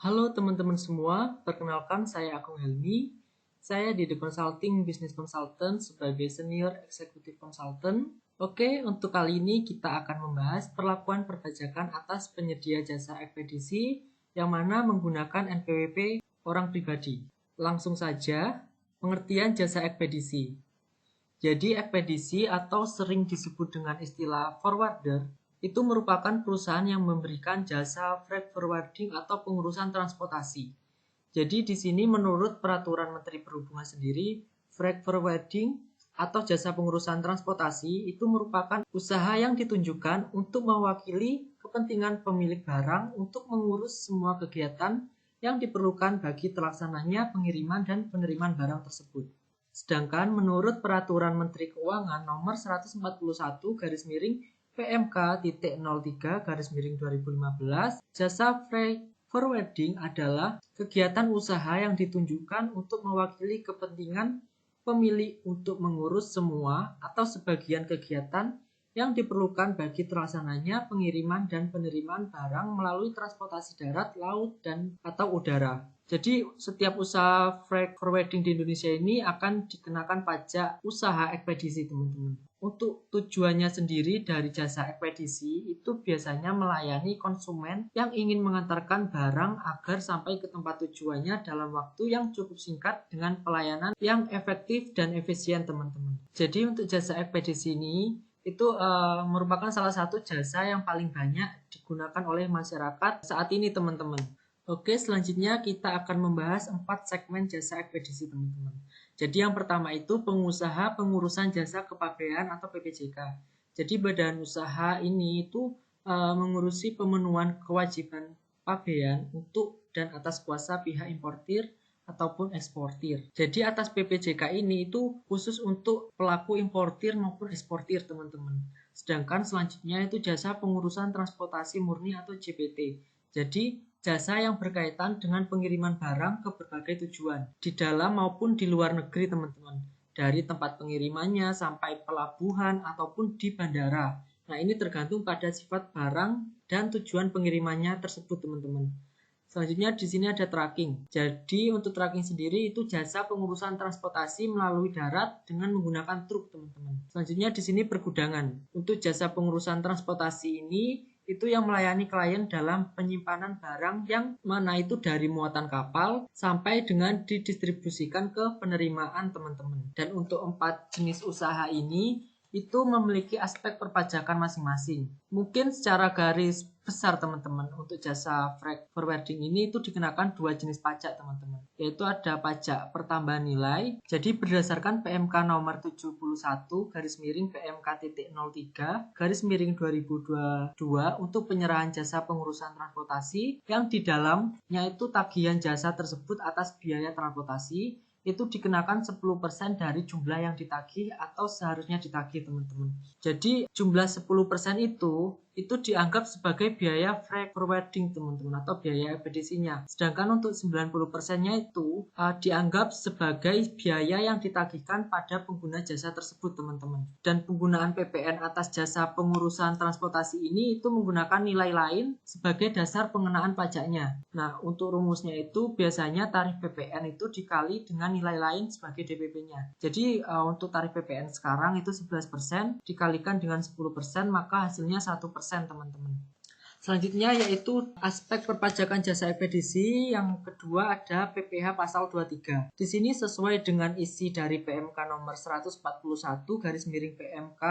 Halo teman-teman semua, perkenalkan saya Agung Helmi. Saya di The Consulting Business Consultant sebagai Senior Executive Consultant. Oke, untuk kali ini kita akan membahas perlakuan perpajakan atas penyedia jasa ekspedisi yang mana menggunakan NPWP orang pribadi. Langsung saja, pengertian jasa ekspedisi. Jadi ekspedisi atau sering disebut dengan istilah forwarder itu merupakan perusahaan yang memberikan jasa freight forwarding atau pengurusan transportasi. Jadi di sini menurut peraturan Menteri Perhubungan sendiri, freight forwarding atau jasa pengurusan transportasi itu merupakan usaha yang ditunjukkan untuk mewakili kepentingan pemilik barang untuk mengurus semua kegiatan yang diperlukan bagi terlaksananya pengiriman dan penerimaan barang tersebut. Sedangkan menurut Peraturan Menteri Keuangan Nomor 141/PMK.03/2015, jasa freight forwarding adalah kegiatan usaha yang ditunjukkan untuk mewakili kepentingan pemilik untuk mengurus semua atau sebagian kegiatan yang diperlukan bagi terlaksananya pengiriman dan penerimaan barang melalui transportasi darat, laut, dan atau udara. Jadi setiap usaha freight forwarding di Indonesia ini akan dikenakan pajak usaha ekspedisi, teman-teman. Untuk tujuannya sendiri dari jasa ekspedisi itu biasanya melayani konsumen yang ingin mengantarkan barang agar sampai ke tempat tujuannya dalam waktu yang cukup singkat dengan pelayanan yang efektif dan efisien, teman-teman. Jadi untuk jasa ekspedisi ini itu merupakan salah satu jasa yang paling banyak digunakan oleh masyarakat saat ini, teman-teman. Oke, selanjutnya kita akan membahas 4 segmen jasa ekspedisi, teman-teman. Jadi yang pertama itu pengusaha pengurusan jasa kepabean atau PPJK. Jadi badan usaha ini itu mengurusi pemenuhan kewajiban pabean untuk dan atas kuasa pihak importir ataupun eksportir. Jadi atas PPJK ini itu khusus untuk pelaku importir maupun eksportir, teman-teman. Sedangkan selanjutnya itu jasa pengurusan transportasi murni atau JPT. Jadi jasa yang berkaitan dengan pengiriman barang ke berbagai tujuan di dalam maupun di luar negeri, teman-teman. Dari tempat pengirimannya sampai pelabuhan ataupun di bandara. Nah, ini tergantung pada sifat barang dan tujuan pengirimannya tersebut, teman-teman. Selanjutnya di sini ada tracking. Jadi untuk tracking sendiri itu jasa pengurusan transportasi melalui darat dengan menggunakan truk, teman-teman. Selanjutnya di sini pergudangan. Untuk jasa pengurusan transportasi ini itu yang melayani klien dalam penyimpanan barang yang mana itu dari muatan kapal sampai dengan didistribusikan ke penerimaan, teman-teman. Dan untuk 4 jenis usaha ini itu memiliki aspek perpajakan masing-masing. Mungkin secara garis besar, teman-teman, untuk jasa freight forwarding ini itu dikenakan 2 jenis pajak, teman-teman. Yaitu ada pajak pertambahan nilai. Jadi berdasarkan PMK nomor 71/PMK.03/2022 untuk penyerahan jasa pengurusan transportasi yang di dalamnya itu tagihan jasa tersebut atas biaya transportasi itu dikenakan 10% dari jumlah yang ditagih atau seharusnya ditagih, teman-teman. Jadi jumlah 10% itu dianggap sebagai biaya freight forwarding, teman-teman, atau biaya ekspedisinya. Sedangkan untuk 90%-nya itu dianggap sebagai biaya yang ditagihkan pada pengguna jasa tersebut, teman-teman. Dan penggunaan PPN atas jasa pengurusan transportasi ini itu menggunakan nilai lain sebagai dasar pengenaan pajaknya. Nah, untuk rumusnya itu biasanya tarif PPN itu dikali dengan nilai lain sebagai DPP-nya. Jadi untuk tarif PPN sekarang itu 11% dikalikan dengan 10%, maka hasilnya 1%, teman-teman. Selanjutnya yaitu aspek perpajakan jasa ekspedisi. Yang kedua ada PPh pasal 23. Di sini sesuai dengan isi dari PMK nomor 141/PMK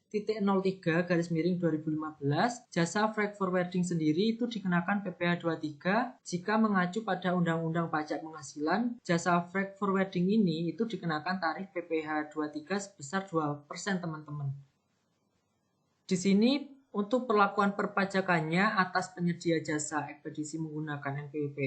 03/2015, jasa freight forwarding sendiri itu dikenakan PPh 23 jika mengacu pada Undang-Undang Pajak Penghasilan. Jasa freight forwarding ini itu dikenakan tarif PPh 23 sebesar 2%, teman-teman. Di sini untuk perlakuan perpajakannya atas penyedia jasa ekspedisi menggunakan NPWP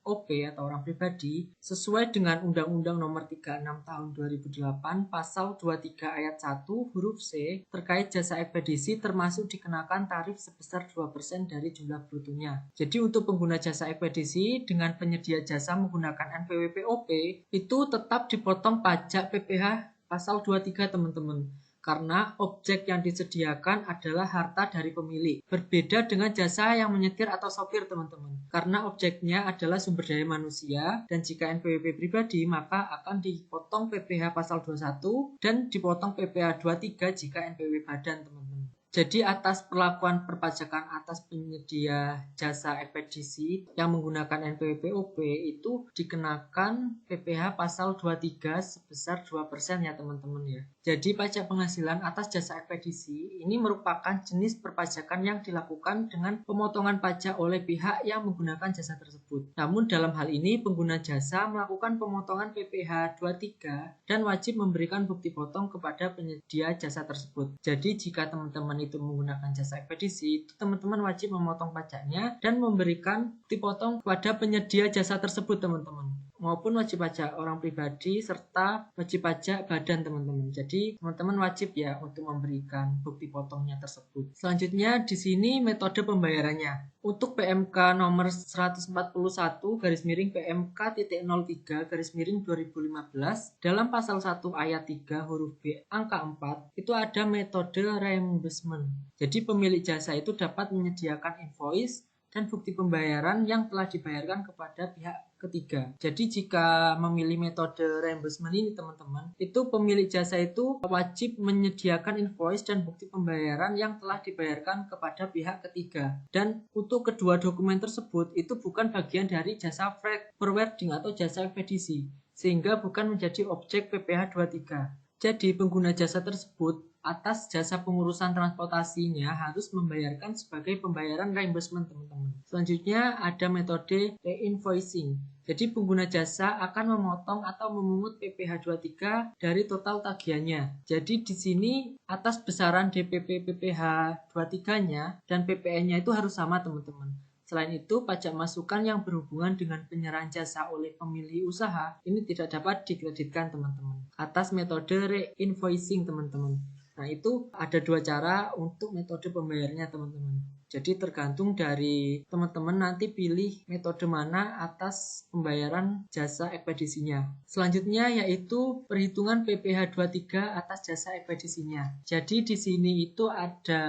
OP atau orang pribadi sesuai dengan Undang-Undang Nomor 36 Tahun 2008 Pasal 23 Ayat 1 huruf C terkait jasa ekspedisi termasuk dikenakan tarif sebesar 2% dari jumlah brutonya. Jadi untuk pengguna jasa ekspedisi dengan penyedia jasa menggunakan NPWP OP itu tetap dipotong pajak PPh Pasal 23, teman-teman. karena objek yang disediakan adalah harta dari pemilik. Berbeda dengan jasa yang menyetir atau sopir teman-teman, karena objeknya adalah sumber daya manusia, dan jika NPWP pribadi maka akan dipotong PPh pasal 21 dan dipotong PPh 23 jika NPWP badan teman-teman. Jadi atas perlakuan perpajakan atas penyedia jasa ekspedisi yang menggunakan NPWP-OP itu dikenakan PPh pasal 23 sebesar 2% ya teman-teman ya. Jadi pajak penghasilan atas jasa ekspedisi ini merupakan jenis perpajakan yang dilakukan dengan pemotongan pajak oleh pihak yang menggunakan jasa tersebut. Namun dalam hal ini pengguna jasa melakukan pemotongan PPh 23 dan wajib memberikan bukti potong kepada penyedia jasa tersebut. Jadi jika teman-teman itu menggunakan jasa ekspedisi, itu teman-teman wajib memotong pajaknya dan memberikan bukti potong kepada penyedia jasa tersebut teman-teman, maupun wajib pajak orang pribadi serta wajib pajak badan teman-teman. Jadi teman-teman wajib ya untuk memberikan bukti potongnya tersebut. Selanjutnya di sini metode pembayarannya. Untuk PMK nomor 141 garis miring PMK.03 garis miring 2015 dalam pasal 1 ayat 3 huruf B angka 4 itu ada metode reimbursement. Jadi pemilik jasa itu dapat menyediakan invoice dan bukti pembayaran yang telah dibayarkan kepada pihak ketiga. Jadi jika memilih metode reimbursement ini teman-teman, itu pemilik jasa itu wajib menyediakan invoice dan bukti pembayaran yang telah dibayarkan kepada pihak ketiga. Dan untuk kedua dokumen tersebut itu bukan bagian dari jasa freight forwarding atau jasa ekspedisi, sehingga bukan menjadi objek PPh 23. Jadi pengguna jasa tersebut atas jasa pengurusan transportasinya harus membayarkan sebagai pembayaran reimbursement teman-teman. Selanjutnya ada metode reinvoicing. Jadi pengguna jasa akan memotong atau memungut PPh 23 dari total tagihannya. Jadi di sini atas besaran DPP PPh 23-nya dan PPN-nya itu harus sama teman-teman. Selain itu, pajak masukan yang berhubungan dengan penyerahan jasa oleh pemilik usaha ini tidak dapat dikreditkan teman-teman atas metode reinvoicing teman-teman. Nah itu ada dua cara untuk metode pembayarannya teman-teman. Jadi tergantung dari teman-teman nanti pilih metode mana atas pembayaran jasa ekspedisinya. Selanjutnya yaitu perhitungan PPh 23 atas jasa ekspedisinya. Jadi di sini itu ada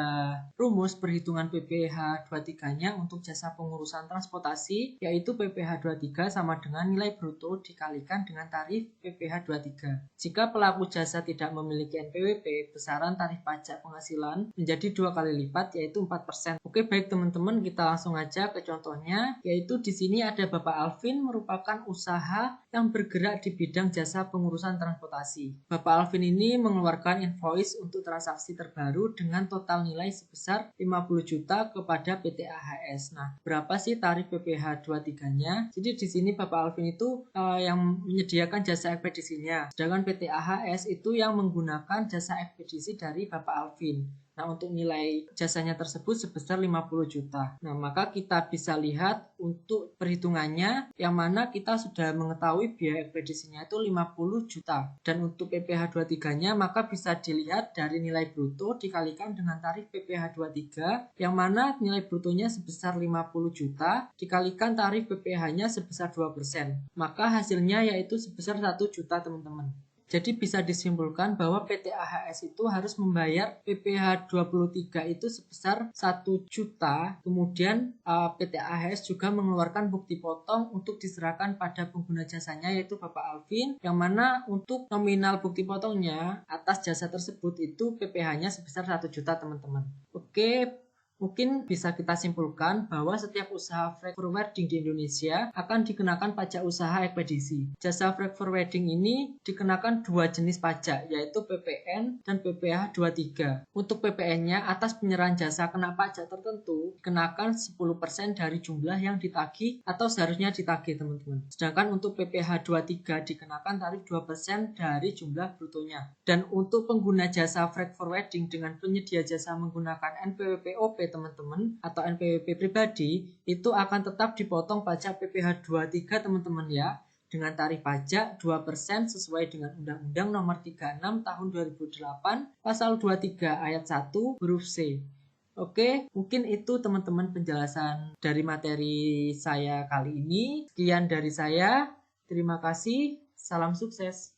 rumus perhitungan PPh 23-nya untuk jasa pengurusan transportasi, yaitu PPh 23 sama dengan nilai bruto dikalikan dengan tarif PPh 23. Jika pelaku jasa tidak memiliki NPWP, besaran tarif pajak penghasilan menjadi 2 kali lipat yaitu 4%. Oke, baik teman-teman, kita langsung aja ke contohnya, yaitu di sini ada Bapak Alvin merupakan usaha yang bergerak di bidang jasa pengurusan transportasi. Bapak Alvin ini mengeluarkan invoice untuk transaksi terbaru dengan total nilai sebesar 50 juta kepada PT AHS. Nah, berapa sih tarif PPh 23-nya? Jadi di sini Bapak Alvin itu yang menyediakan jasa ekspedisinya, sedangkan PT AHS itu yang menggunakan jasa ekspedisi dari Bapak Alvin. Nah, untuk nilai jasanya tersebut sebesar 50 juta. Nah, maka kita bisa lihat untuk perhitungannya yang mana kita sudah mengetahui biaya ekspedisinya itu 50 juta. Dan untuk PPh 23-nya maka bisa dilihat dari nilai bruto dikalikan dengan tarif PPh 23 yang mana nilai brutonya sebesar 50 juta dikalikan tarif PPh-nya sebesar 2%. Maka hasilnya yaitu sebesar 1 juta teman-teman. Jadi bisa disimpulkan bahwa PT AHS itu harus membayar PPh 23 itu sebesar 1 juta. Kemudian PT AHS juga mengeluarkan bukti potong untuk diserahkan pada pengguna jasanya yaitu Bapak Alvin, yang mana untuk nominal bukti potongnya atas jasa tersebut itu PPh-nya sebesar 1 juta teman-teman. Oke, mungkin bisa kita simpulkan bahwa setiap usaha freight forwarding di Indonesia akan dikenakan pajak usaha ekspedisi. Jasa freight forwarding ini dikenakan dua jenis pajak, yaitu PPN dan PPh 23. Untuk PPN-nya atas penyerahan jasa kena pajak tertentu dikenakan 10% dari jumlah yang ditagih atau seharusnya ditagih teman-teman. Sedangkan untuk PPh 23 dikenakan tarif 2% dari jumlah brutonya. Dan untuk pengguna jasa freight forwarding dengan penyedia jasa menggunakan NPWP-OP teman-teman atau NPWP pribadi itu akan tetap dipotong pajak PPh 23 teman-teman ya, dengan tarif pajak 2% sesuai dengan Undang-Undang Nomor 36 Tahun 2008 Pasal 23 Ayat 1 huruf C. Oke, mungkin itu teman-teman penjelasan dari materi saya kali ini. Sekian dari saya. Terima kasih. Salam sukses.